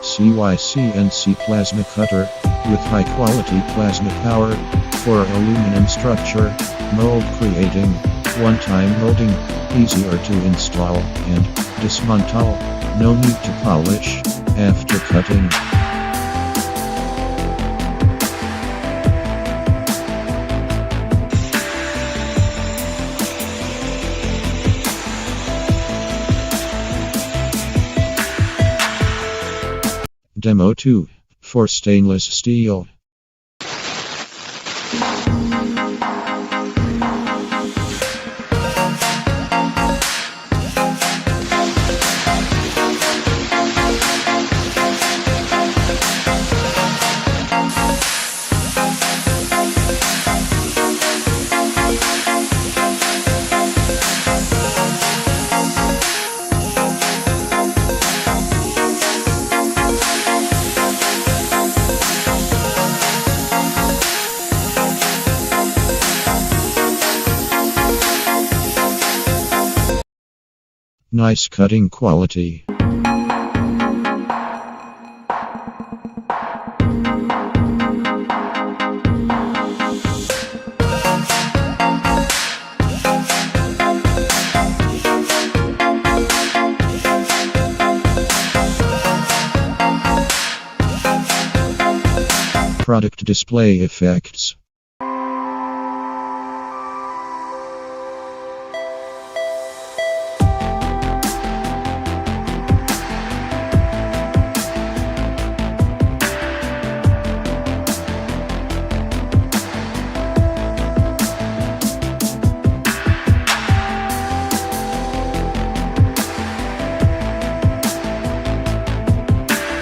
CNC plasma cutter, with high-quality plasma power, for aluminum structure, mold creating, one-time molding, easier to install and dismantle, no need to polish, after cutting. Demo 2, for stainless steel. Nice cutting quality. Product display effects.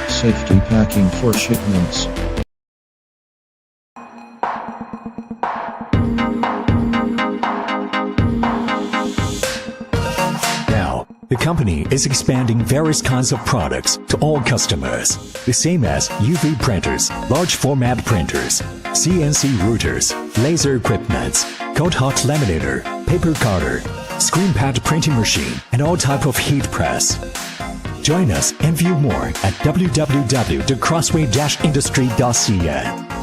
Safety packing for shipments. Now, the company is expanding various kinds of products to all customers, the same as UV printers, large format printers, CNC routers, laser equipments, cold hot laminator, paper cutter, screen pad printing machine, and all type of heat press. Join us and view more at www.crossway-industry.cn.